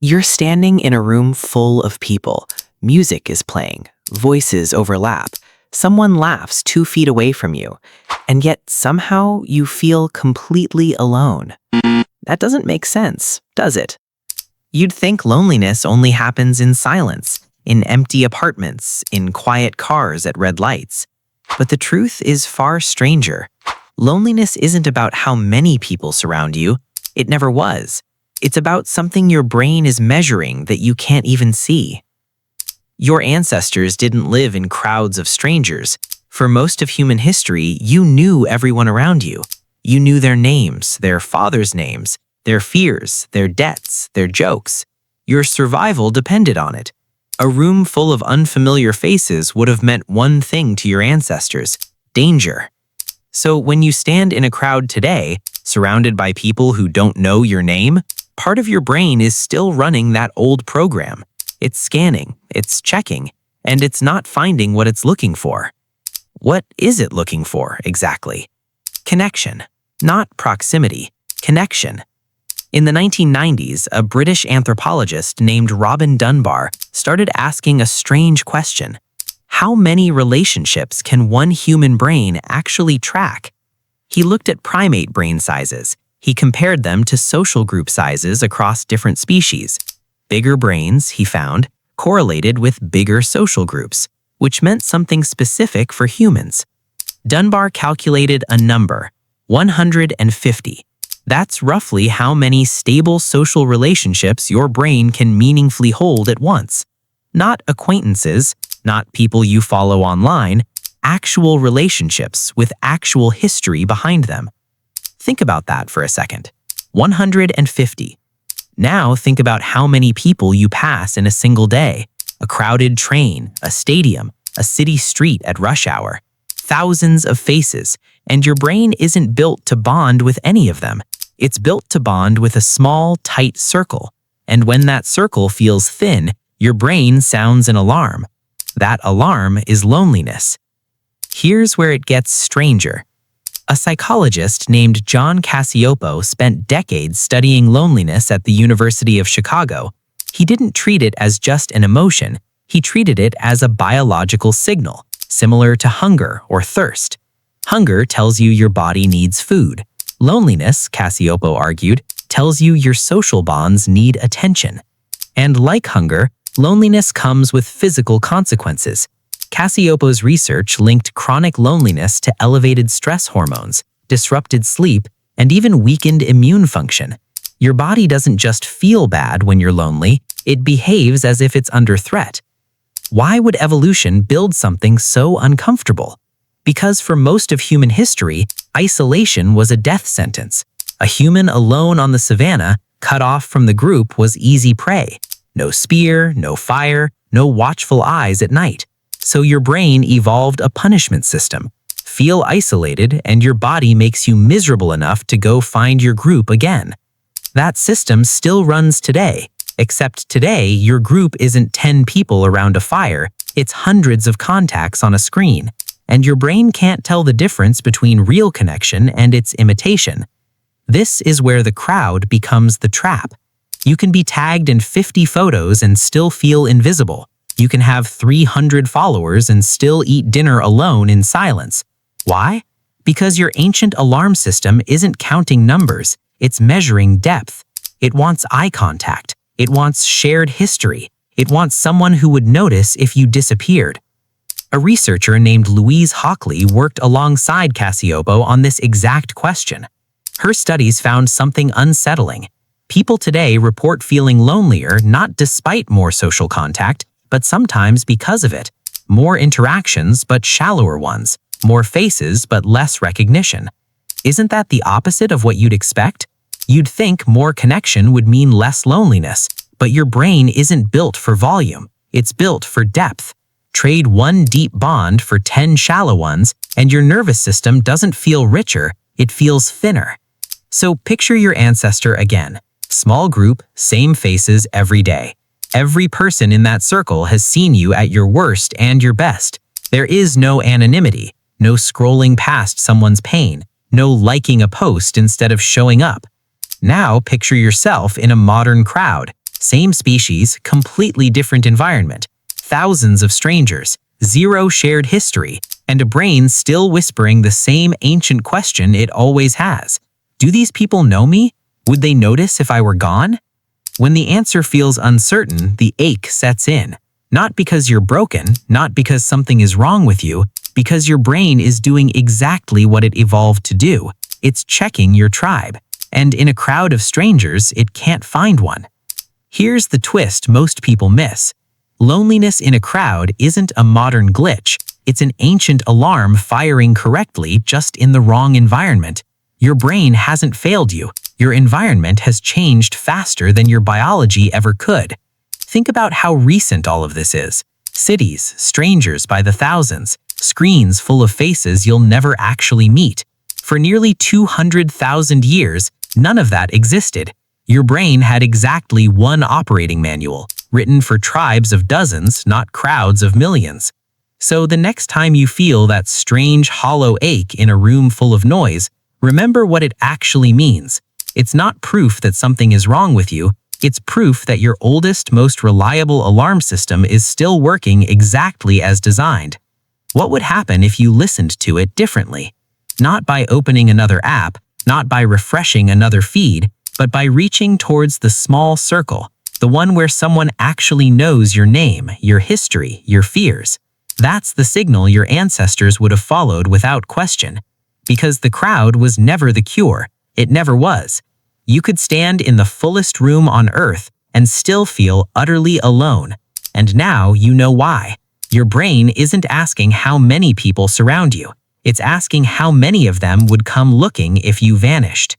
You're standing in a room full of people. Music is playing. Voices overlap. Someone laughs 2 feet away from you. And yet somehow you feel completely alone. That doesn't make sense, does it? You'd think loneliness only happens in silence, in empty apartments, in quiet cars at red lights. But the truth is far stranger. Loneliness isn't about how many people surround you. It never was. It's about something your brain is measuring that you can't even see. Your ancestors didn't live in crowds of strangers. For most of human history, you knew everyone around you. You knew their names, their fathers' names, their fears, their debts, their jokes. Your survival depended on it. A room full of unfamiliar faces would have meant one thing to your ancestors: danger. So when you stand in a crowd today, surrounded by people who don't know your name, part of your brain is still running that old program. It's scanning, it's checking, and it's not finding what it's looking for. What is it looking for, exactly? Connection. Not proximity. Connection. In the 1990s, a British anthropologist named Robin Dunbar started asking a strange question. How many relationships can one human brain actually track? He looked at primate brain sizes. He compared them to social group sizes across different species. Bigger brains, he found, correlated with bigger social groups, which meant something specific for humans. Dunbar calculated a number, 150. That's roughly how many stable social relationships your brain can meaningfully hold at once. Not acquaintances, not people you follow online, actual relationships with actual history behind them. Think about that for a second. 150. Now think about how many people you pass in a single day. A crowded train, a stadium, a city street at rush hour. Thousands of faces, and your brain isn't built to bond with any of them. It's built to bond with a small, tight circle. And when that circle feels thin, your brain sounds an alarm. That alarm is loneliness. Here's where it gets stranger. A psychologist named John Cacioppo spent decades studying loneliness at the University of Chicago. He didn't treat it as just an emotion. He treated it as a biological signal, similar to hunger or thirst. Hunger tells you your body needs food. Loneliness, Cacioppo argued, tells you your social bonds need attention. And like hunger, loneliness comes with physical consequences. Cacioppo's research linked chronic loneliness to elevated stress hormones, disrupted sleep, and even weakened immune function. Your body doesn't just feel bad when you're lonely, it behaves as if it's under threat. Why would evolution build something so uncomfortable? Because for most of human history, isolation was a death sentence. A human alone on the savannah, cut off from the group, was easy prey. No spear, no fire, no watchful eyes at night. So your brain evolved a punishment system. Feel isolated, and your body makes you miserable enough to go find your group again. That system still runs today, except today your group isn't 10 people around a fire, it's hundreds of contacts on a screen. And your brain can't tell the difference between real connection and its imitation. This is where the crowd becomes the trap. You can be tagged in 50 photos and still feel invisible. You can have 300 followers and still eat dinner alone in silence. Why? Because your ancient alarm system isn't counting numbers, it's measuring depth. It wants eye contact. It wants shared history. It wants someone who would notice if you disappeared. A researcher named Louise Hockley worked alongside Cacioppo on this exact question. Her studies found something unsettling. People today report feeling lonelier not despite more social contact, but sometimes because of it. More interactions, but shallower ones. More faces, but less recognition. Isn't that the opposite of what you'd expect? You'd think more connection would mean less loneliness, but your brain isn't built for volume. It's built for depth. Trade one deep bond for 10 shallow ones, and your nervous system doesn't feel richer, it feels thinner. So picture your ancestor again. Small group, same faces every day. Every person in that circle has seen you at your worst and your best. There is no anonymity, no scrolling past someone's pain, no liking a post instead of showing up. Now picture yourself in a modern crowd. Same species, completely different environment. Thousands of strangers, zero shared history, and a brain still whispering the same ancient question it always has. Do these people know me? Would they notice if I were gone? When the answer feels uncertain, the ache sets in. Not because you're broken, not because something is wrong with you, because your brain is doing exactly what it evolved to do. It's checking your tribe. And in a crowd of strangers, it can't find one. Here's the twist most people miss. Loneliness in a crowd isn't a modern glitch. It's an ancient alarm firing correctly just in the wrong environment. Your brain hasn't failed you. Your environment has changed faster than your biology ever could. Think about how recent all of this is. Cities, strangers by the thousands, screens full of faces you'll never actually meet. For nearly 200,000 years, none of that existed. Your brain had exactly one operating manual, written for tribes of dozens, not crowds of millions. So the next time you feel that strange, hollow ache in a room full of noise, remember what it actually means. It's not proof that something is wrong with you. It's proof that your oldest, most reliable alarm system is still working exactly as designed. What would happen if you listened to it differently? Not by opening another app, not by refreshing another feed, but by reaching towards the small circle, the one where someone actually knows your name, your history, your fears. That's the signal your ancestors would have followed without question. Because the crowd was never the cure. It never was. You could stand in the fullest room on Earth and still feel utterly alone. And now you know why. Your brain isn't asking how many people surround you. It's asking how many of them would come looking if you vanished.